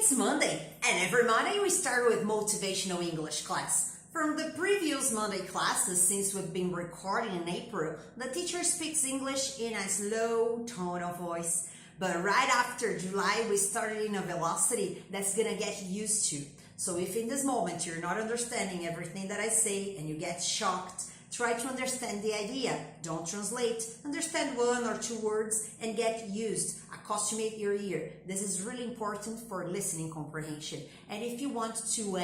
It's Monday, and every Monday we start with Motivational English class. From the previous Monday classes, since we've been recording in April, the teacher speaks English in a slow tone of voice. But right after July, we started in a velocity that's gonna get used to. So if in this moment you're not understanding everything that I say and you get shocked, try to understand the idea. Don't translate. Understand one or two words and get used. Accustomate your ear. This is really important for listening comprehension. And if you want to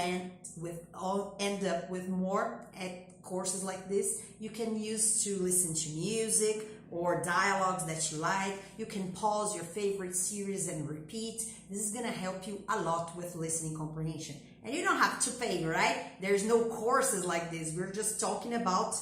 end up with more at courses like this, you can use to listen to music or dialogues that you like. You can pause your favorite series and repeat. This is gonna help you a lot with listening comprehension. And you don't have to pay, right? There's no courses like this. We're just talking about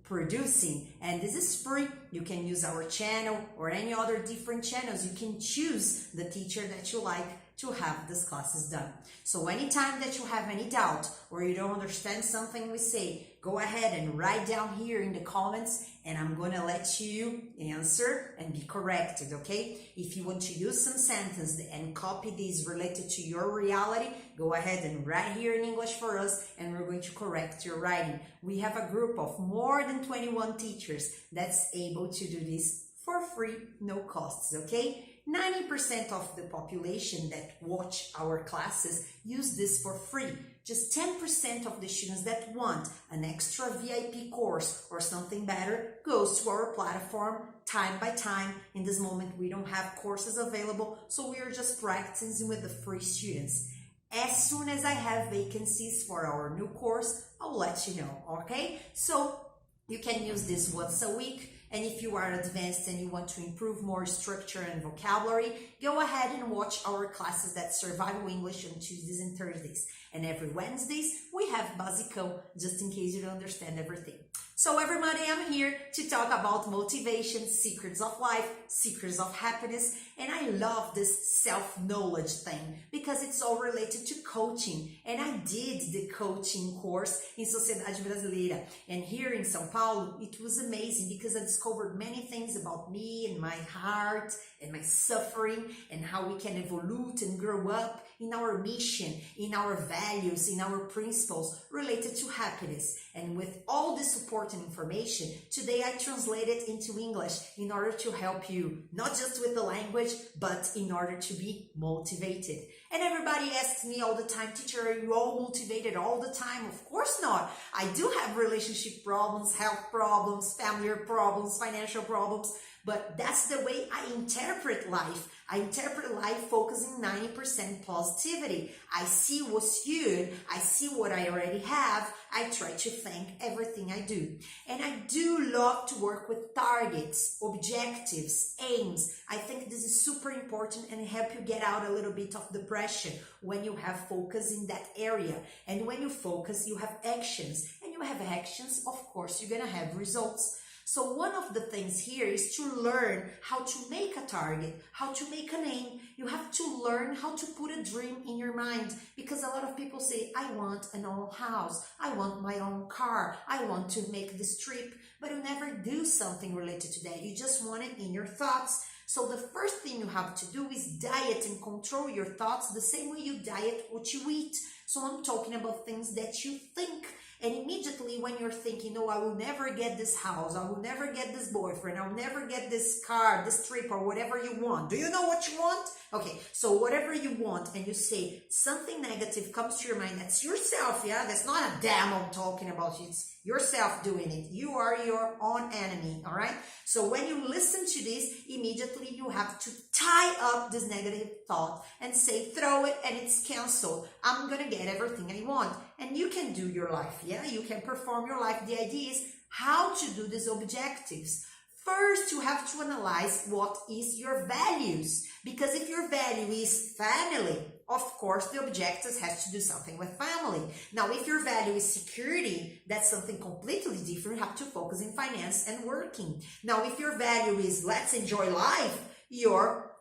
producing, and this is free. You can use our channel or any other different channels. You can choose the teacher that you like to have these classes done. So anytime that you have any doubt or you don't understand something we say, go ahead and write down here in the comments and I'm gonna let you answer and be corrected, okay? If you want to use some sentence and copy these related to your reality, go ahead and write here in English for us and we're going to correct your writing. We have a group of more than 21 teachers that's able to do this for free, no costs, okay? 90% of the population that watch our classes use this for free. Just 10% of the students that want an extra VIP course or something better goes to our platform time by time. In this moment, we don't have courses available, so we are just practicing with the free students. As soon as I have vacancies for our new course, I'll let you know, okay? So you can use this once a week. And if you are advanced and you want to improve more structure and vocabulary, go ahead and watch our classes that Survival English on Tuesdays and Thursdays. And every Wednesdays, we have Basico, just in case you don't understand everything. So every Monday, I'm here to talk about motivation, secrets of life, secrets of happiness. And I love this self-knowledge thing because it's all related to coaching. And I did the coaching course in Sociedade Brasileira. And here in São Paulo, it was amazing because I discovered many things about me and my heart and my suffering and how we can evolve and grow up in our mission, in our values, in our principles related to happiness. And with all this support and information, today I translate it into English in order to help you, not just with the language, but in order to be motivated. And everybody asks me all the time, teacher, are you all motivated all the time? Of course not. I do have relationship problems, health problems, family problems, financial problems, but that's the way I interpret life. I interpret life focusing 90% positivity. I see what's good. I see what I already have. I try to thank everything I do. And I do love to work with targets, objectives, aims. I think this is super important and help you get out a little bit of depression when you have focus in that area. And when you focus, you have actions. And you have actions, of course, you're going to have results. So one of the things here is to learn how to make a target, how to make an aim. You have to learn how to put a dream in your mind because a lot of people say, I want an own house, I want my own car, I want to make this trip, but you never do something related to that. You just want it in your thoughts. So the first thing you have to do is diet and control your thoughts the same way you diet what you eat. So I'm talking about things that you think. And immediately when you're thinking, no, I will never get this house, I will never get this boyfriend, I'll never get this car, this trip, or whatever you want. Do you know what you want? Okay, so whatever you want, and you say something negative comes to your mind, that's yourself, yeah? That's not a demo talking about you. It's yourself doing it. You are your own enemy, all right? So when you listen to this, immediately you have to tie up this negative thought and say, throw it and it's canceled. I'm gonna get everything I want. And you can do your life, yeah? You can perform your life. The idea is how to do these objectives. First, you have to analyze what is your values. Because if your value is family, of course, the objectives has to do something with family. Now, if your value is security, that's something completely different. You have to focus in finance and working. Now, if your value is let's enjoy life, your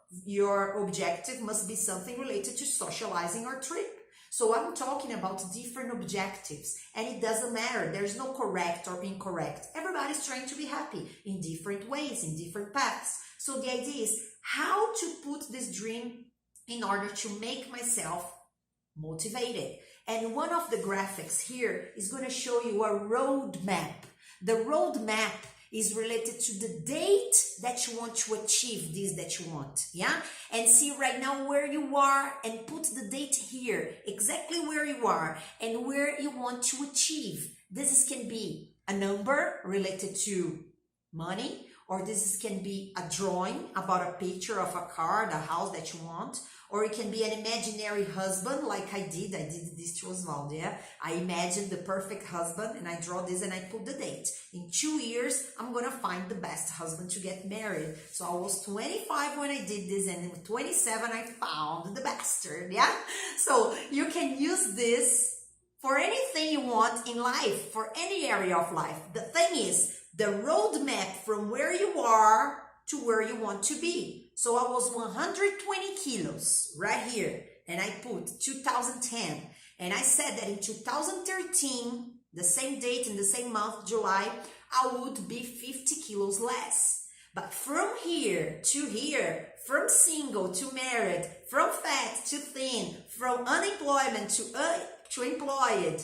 objective must be something related to socializing or trip. So I'm talking about different objectives, and it doesn't matter. There's no correct or incorrect. Everybody's trying to be happy in different ways, in different paths. So the idea is how to put this dream in order to make myself motivated. And one of the graphics here is going to show you a roadmap. The roadmap is related to the date that you want to achieve this that you want, yeah? And see right now where you are and put the date here, exactly where you are and where you want to achieve. This can be a number related to money, or this can be a drawing about a picture of a car, the house that you want, or it can be an imaginary husband like I did this to Oswald, yeah? I imagined the perfect husband and I draw this and I put the date. In 2 years, I'm gonna find the best husband to get married. So I was 25 when I did this, and in 27 I found the bastard, yeah? So you can use this for anything you want in life, for any area of life. The thing is, the roadmap from where you are to where you want to be. So I was 120 kilos right here, and I put 2010. And I said that in 2013, the same date in the same month, July, I would be 50 kilos less. But from here to here, from single to married, from fat to thin, from unemployment to employed,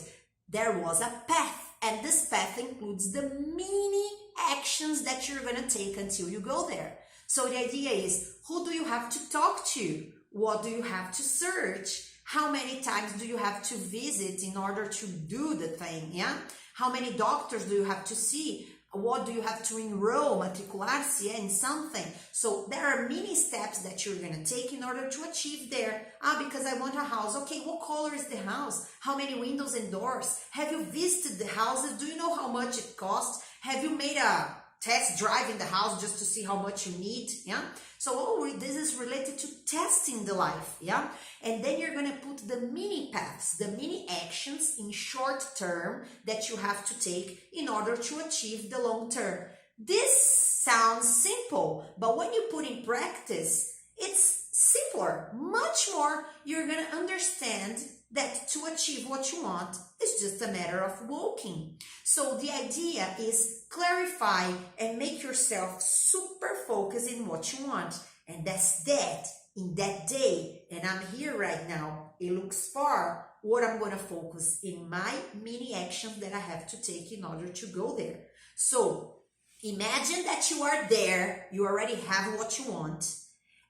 there was a path. And this path includes the mini actions that you're going to take until you go there. So the idea is, who do you have to talk to? What do you have to search? How many times do you have to visit in order to do the thing? Yeah. How many doctors do you have to see? What do you have to enroll, matricularse in something? So there are many steps that you're going to take in order to achieve there. Because I want a house. Okay, what color is the house? How many windows and doors? Have you visited the houses? Do you know how much it costs? Have you made a test drive in the house just to see how much you need? Yeah. So this is related to testing the life. Yeah. And then you're going to put the mini paths, the mini actions in short term that you have to take in order to achieve the long term. This sounds simple, but when you put in practice, it's simpler, much more. You're going to understand that to achieve what you want is just a matter of walking. So the idea is clarify and make yourself super focused in what you want. And that's that in that day. And I'm here right now. It looks far what I'm going to focus in my mini actions that I have to take in order to go there. So imagine that you are there. You already have what you want.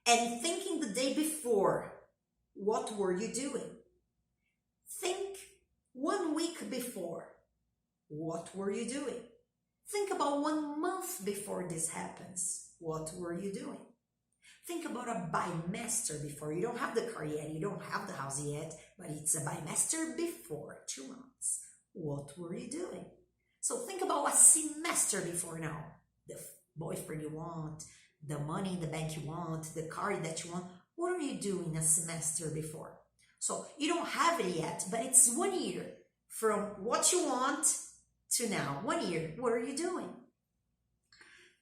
And thinking the day before, what were you doing? Think 1 week before, what were you doing? Think about 1 month before this happens, what were you doing? Think about a bimester before. You don't have the car yet, you don't have the house yet, but it's a bimester before 2 months. What were you doing? So think about a semester before now. The boyfriend you want, the money in the bank you want, the car that you want. What are you doing a semester before? So you don't have it yet, but it's 1 year from what you want to now. 1 year, what are you doing?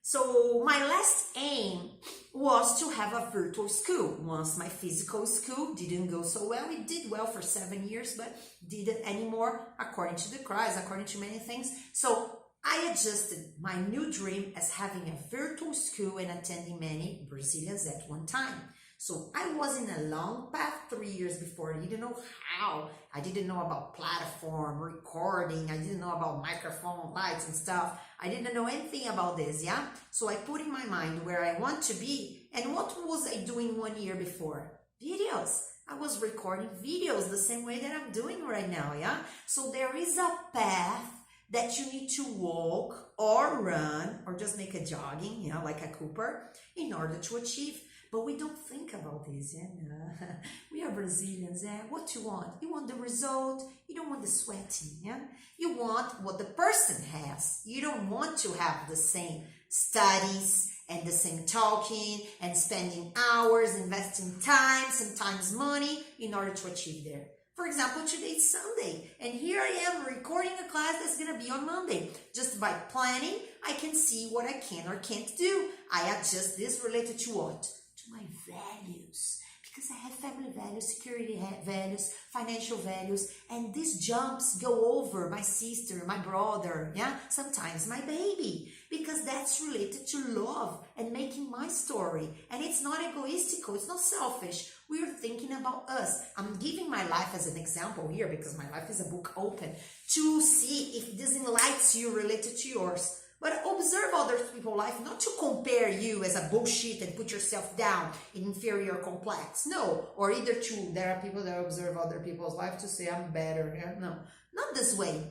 So my last aim was to have a virtual school. Once my physical school didn't go so well, it did well for 7 years, but didn't anymore according to the crisis, according to many things. So I adjusted my new dream as having a virtual school and attending many Brazilians at one time. So I was in a long path 3 years before. I didn't know how. I didn't know about platform, recording. I didn't know about microphone, lights and stuff. I didn't know anything about this, yeah? So I put in my mind where I want to be. And what was I doing 1 year before? Videos. I was recording videos the same way that I'm doing right now, yeah? So there is a path that you need to walk or run or just make a jogging, you know, like a Cooper, in order to achieve. But we don't think about this, yeah? We are Brazilians, yeah? What you want? You want the result. You don't want the sweating, yeah? You want what the person has. You don't want to have the same studies and the same talking and spending hours, investing time, sometimes money in order to achieve there. For example, today's Sunday, and here I am recording a class that's going to be on Monday. Just by planning, I can see what I can or can't do. I adjust this related to what? To my values. Because I have family values, security values, financial values, and these jumps go over my sister, my brother, yeah, sometimes my baby, because that's related to love and making my story. And it's not egoistical, it's not selfish. We're thinking about us. I'm giving my life as an example here because my life is a book open to see if this enlightens you related to yours. But observe other people's life, not to compare you as a bullshit and put yourself down in inferior complex. No, or either two. There are people that observe other people's life to say, I'm better. Yeah? No, not this way.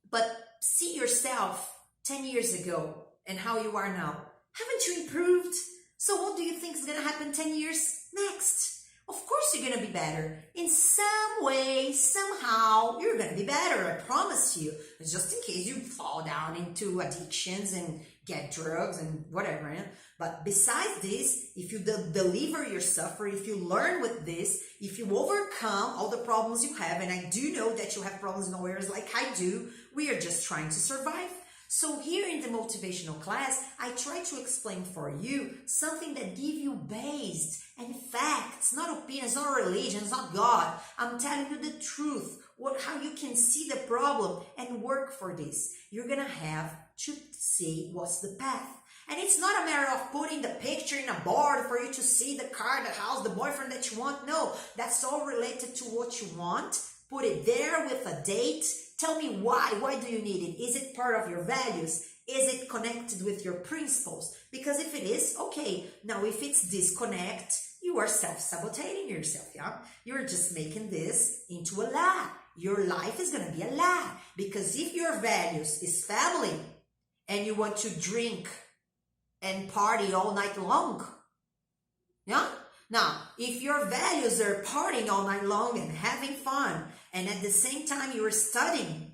But see yourself 10 years ago and how you are now. Haven't you improved? So what do you think is going to happen 10 years next? Of course you're going to be better. In some way, somehow, you're going to be better. I promise you. Just in case you fall down into addictions and get drugs and whatever. Yeah? But besides this, if you deliver your suffering, if you learn with this, if you overcome all the problems you have, and I do know that you have problems in all areas like I do, we are just trying to survive. So here in the motivational class, I try to explain for you something that give you based and facts, not opinions, not religion, not God. I'm telling you the truth, how you can see the problem and work for this. You're gonna have to see what's the path. And it's not a matter of putting the picture in a board for you to see the car, the house, the boyfriend that you want. No, that's all related to what you want. Put it there with a date. Tell me why. Why do you need it? Is it part of your values? Is it connected with your principles? Because if it is, okay. Now, if it's disconnect, you are self-sabotaging yourself, yeah? You're just making this into a lie. Your life is going to be a lie. Because if your values is family and you want to drink and party all night long, yeah? Now, if your values are partying all night long and having fun, and at the same time you are studying,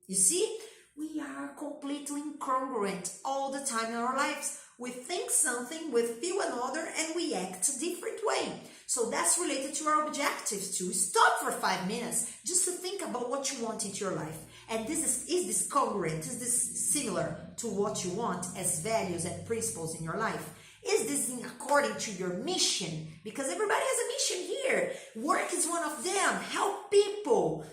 you see, we are completely incongruent all the time in our lives. We think something, we feel another, and we act a different way. So that's related to our objectives too. Stop for 5 minutes just to think about what you want into your life. And is this congruent? Is this similar to what you want as values and principles in your life? Is this in according to your mission? Because everybody has a mission here. Work is one of them. Help people.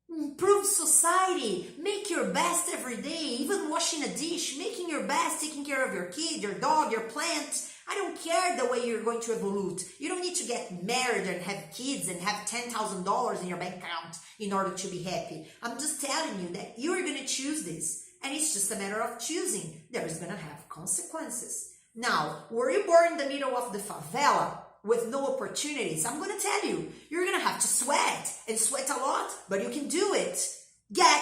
Improve society. Make your best every day. Even washing a dish. Making your best. Taking care of your kid, your dog, your plant. I don't care the way you're going to evolve. You don't need to get married and have kids and have $10,000 in your bank account in order to be happy. I'm just telling you that you're going to choose this. And it's just a matter of choosing. There's going to have consequences. Now, were you born in the middle of the favela with no opportunities? I'm going to tell you, you're going to have to sweat and sweat a lot, but you can do it. Get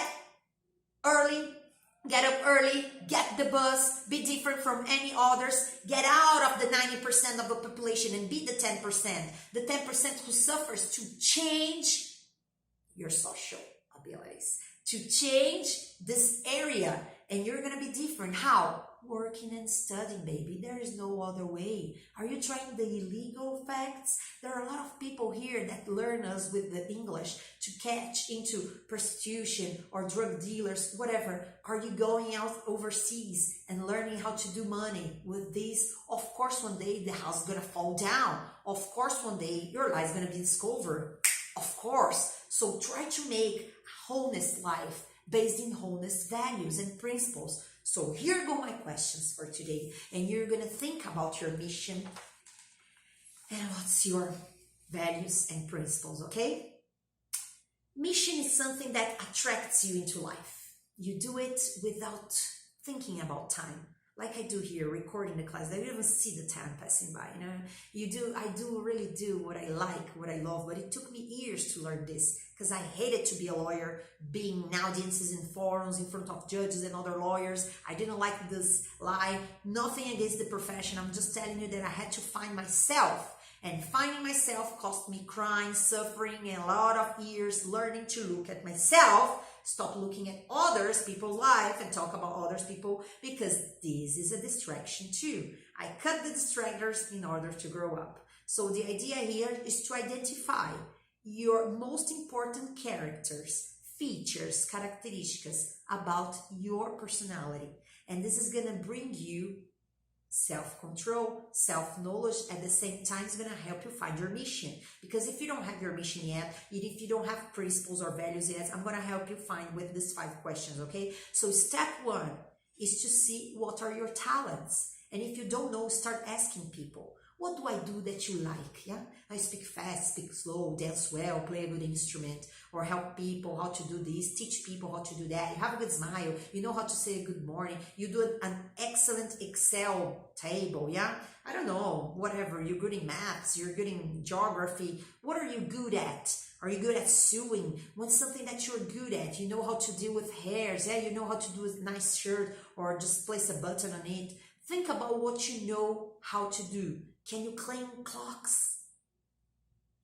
up early, get the bus, be different from any others, get out of the 90% of the population and be the 10%. The 10% who suffers to change your social abilities, to change this area, and you're going to be different. How? Working and studying, baby. There is no other way. Are you trying the illegal facts? There are a lot of people here that learn us with the English to catch into prostitution or drug dealers, whatever. Are you going out overseas and learning how to do money with this? Of course, one day the house is going to fall down. Of course, one day your life is going to be discovered. Of course. So try to make a honest life based in honest values and principles. So here go my questions for today, and you're going to think about your mission and what's your values and principles, okay? Mission is something that attracts you into life. You do it without thinking about time. Like I do here, recording the class. I don't even see the time passing by, you know? I really do what I like, what I love, but it took me years to learn this because I hated to be a lawyer, being in audiences in forums in front of judges and other lawyers. I didn't like this lie. Nothing against the profession. I'm just telling you that I had to find myself. And finding myself cost me crying, suffering, and a lot of years learning to look at myself. Stop looking at others people's life and talk about others people, because this is a distraction too. I cut the distractors in order to grow up. So the idea here is to identify your most important characters, features, characteristics about your personality. And this is going to bring you self-control, self-knowledge. At the same time, it's going to help you find your mission. Because if you don't have your mission yet, if you don't have principles or values yet, I'm going to help you find with these 5 questions, okay? So step 1 is to see what are your talents. And if you don't know, start asking people. What do I do that you like? Yeah, I speak fast, speak slow, dance well, play a good instrument, or help people how to do this, teach people how to do that. You have a good smile, you know how to say good morning, you do an excellent Excel table, yeah? I don't know, whatever, you're good in maths, you're good in geography. What are you good at? Are you good at sewing? What's something that you're good at? You know how to deal with hairs, yeah? You know how to do a nice shirt or just place a button on it. Think about what you know how to do. Can you clean clocks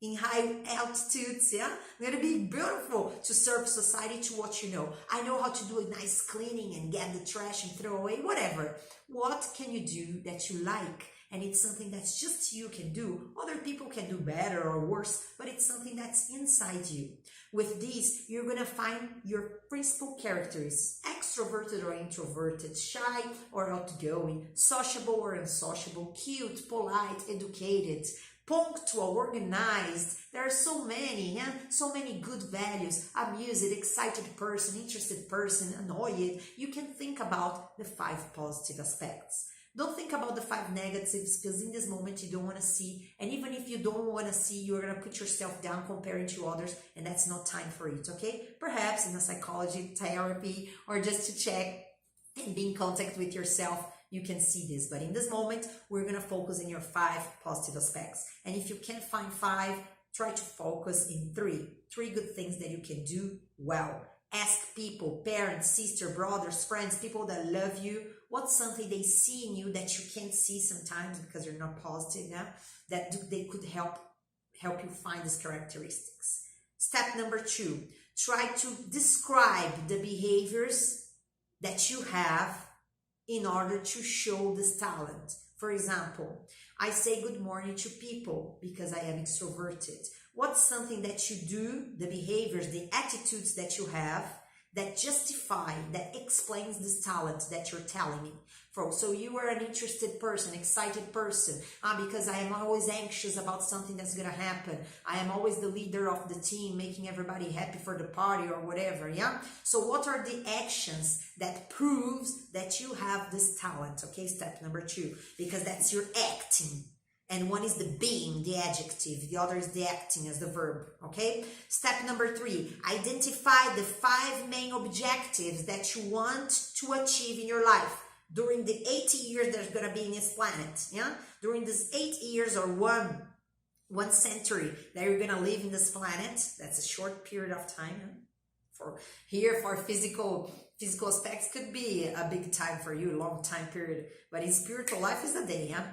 in high altitudes? Yeah, it's gonna be beautiful to serve society to what you know. I know how to do a nice cleaning and get the trash and throw away, whatever. What can you do that you like? And it's something that's just you can do. Other people can do better or worse, but it's something that's inside you. With this, you're gonna find your principal characteristics: extroverted or introverted, shy or outgoing, sociable or unsociable, cute, polite, educated, punctual, organized. There are so many, yeah? So many good values: amused, excited person, interested person, annoyed. You can think about the 5 positive aspects. Don't think about the 5 negatives, because in this moment you don't want to see, and even if you don't want to see, you're going to put yourself down comparing to others, and that's not time for it, okay? Perhaps in a psychology therapy, or just to check and be in contact with yourself, you can see this. But in this moment, we're going to focus on your 5 positive aspects. And if you can't find 5, try to focus in 3 good things that you can do well. Ask people, parents, sister, brothers, friends, people that love you, what's something they see in you that you can't see sometimes because you're not positive, yeah? That they could help you find these characteristics. Step number 2, try to describe the behaviors that you have in order to show this talent. For example, I say good morning to people because I am extroverted. What's something that you do, the behaviors, the attitudes that you have that justify, that explains this talent that you're telling me? So you are an interested person, excited person, because I am always anxious about something that's going to happen. I am always the leader of the team, making everybody happy for the party or whatever, yeah? So what are the actions that proves that you have this talent? Okay, step number 2, because that's your acting. And one is the being, the adjective. The other is the acting as the verb, okay? Step number 3, identify the 5 main objectives that you want to achieve in your life during the 80 years there's going to be in this planet, yeah? During this 8 years or one century that you're going to live in this planet. That's a short period of time. Yeah? For physical aspects could be a big time for you, a long time period. But in spiritual life is a day, yeah?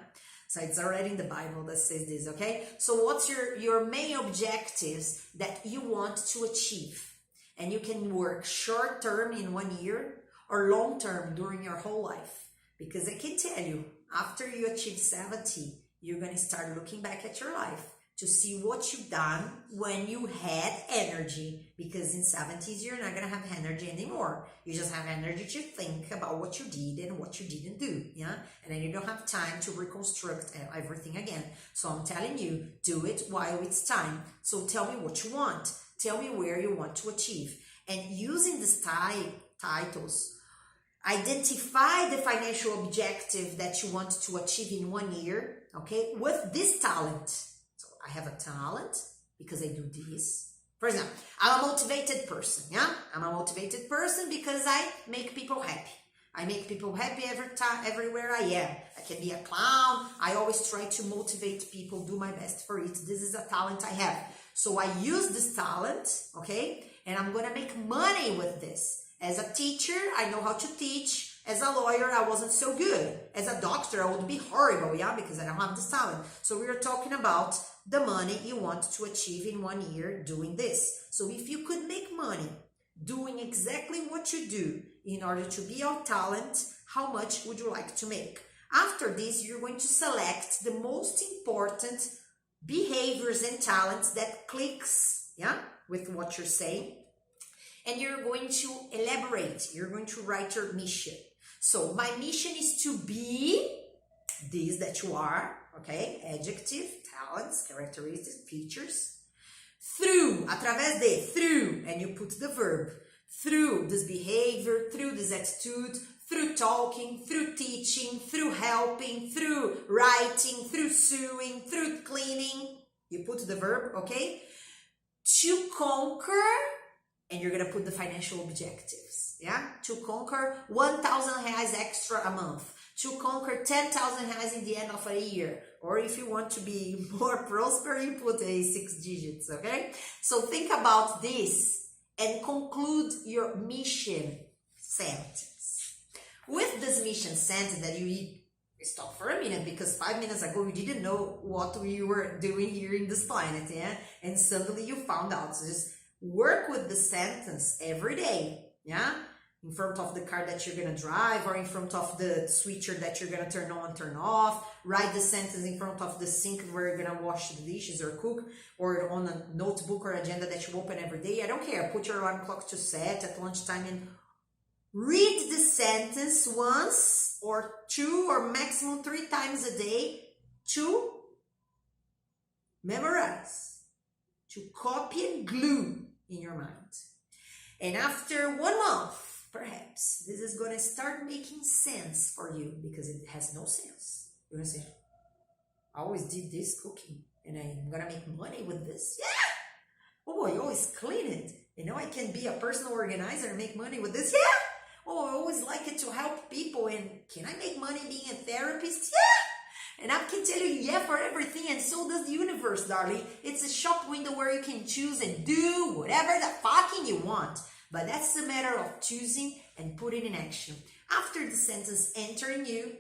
So it's already in the Bible that says this, okay? So what's your main objectives that you want to achieve? And you can work short term in 1 year or long term during your whole life. Because I can tell you, after you achieve 70, you're going to start looking back at your life to see what you've done when you had energy. Because in 70s, you're not going to have energy anymore. You just have energy to think about what you did and what you didn't do, yeah? And then you don't have time to reconstruct everything again. So I'm telling you, do it while it's time. So tell me what you want. Tell me where you want to achieve. And using these titles, identify the financial objective that you want to achieve in 1 year, okay? With this talent. I have a talent because I do this. For example, I'm a motivated person, yeah? I'm a motivated person because I make people happy. I make people happy everywhere I am. I can be a clown. I always try to motivate people, do my best for it. This is a talent I have. So I use this talent, okay? And I'm going to make money with this. As a teacher, I know how to teach. As a lawyer, I wasn't so good. As a doctor, I would be horrible, yeah? Because I don't have this talent. So we are talking about the money you want to achieve in 1 year doing this. So if you could make money doing exactly what you do in order to be your talent, how much would you like to make? After this, you're going to select the most important behaviors and talents that clicks, yeah, with what you're saying. And you're going to elaborate. You're going to write your mission. So my mission is to be this that you are, okay? Adjective, talents, characteristics, features. Through, através de, through, and you put the verb. Through this behavior, through this attitude, through talking, through teaching, through helping, through writing, through sewing, through cleaning. You put the verb, okay? To conquer, and you're gonna put the financial objectives, yeah? To conquer 1,000 reais extra a month. To conquer 10,000 reais in the end of a year. Or if you want to be more prosperous, you put a 6 digits, okay? So think about this and conclude your mission sentence. With this mission sentence that you stop for a minute, because 5 minutes ago you didn't know what we were doing here in this planet, yeah? And suddenly you found out. So just work with the sentence every day, yeah? In front of the car that you're gonna drive, or in front of the switcher that you're gonna turn on, turn off. Write the sentence in front of the sink where you're gonna wash the dishes or cook, or on a notebook or agenda that you open every day. I don't care. Put your alarm clock to set at lunchtime and read the sentence once or 2 or maximum 3 times a day to memorize, to copy and glue in your mind. And after 1 month, perhaps this is going to start making sense for you, because it has no sense. You're going to say, I always did this cooking and I'm going to make money with this. Yeah! Oh, I always clean it. And now I can be a personal organizer and make money with this. Yeah! Oh, I always like it to help people, and can I make money being a therapist? Yeah! And I can tell you yeah for everything, and so does the universe, darling. It's a shop window where you can choose and do whatever the fucking you want. But that's a matter of choosing and putting in action. After the sentence entering you,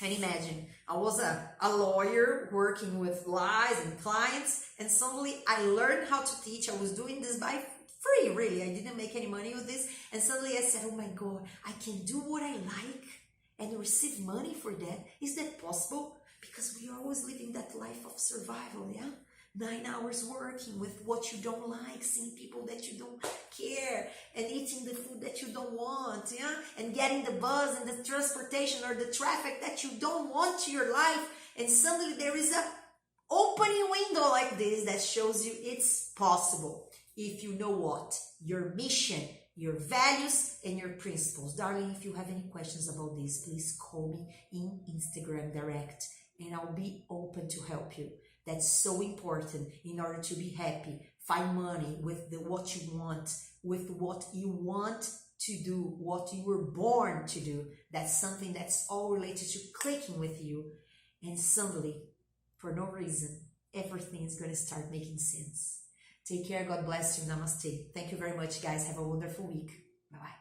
and imagine, I was a lawyer working with lies and clients, and suddenly I learned how to teach. I was doing this by free, really. I didn't make any money with this. And suddenly I said, oh my God, I can do what I like and receive money for that. Is that possible? Because we are always living that life of survival, yeah? 9 hours working with what you don't like, seeing people that you don't care, and eating the food that you don't want, yeah? And getting the bus and the transportation or the traffic that you don't want to your life. And suddenly there is a opening window like this that shows you it's possible. If you know what? Your mission, your values, and your principles. Darling, if you have any questions about this, please call me in Instagram direct, and I'll be open to help you. That's so important in order to be happy. Find money with what you want, with what you want to do, what you were born to do. That's something that's all related to clicking with you. And suddenly, for no reason, everything is going to start making sense. Take care. God bless you. Namaste. Thank you very much, guys. Have a wonderful week. Bye-bye.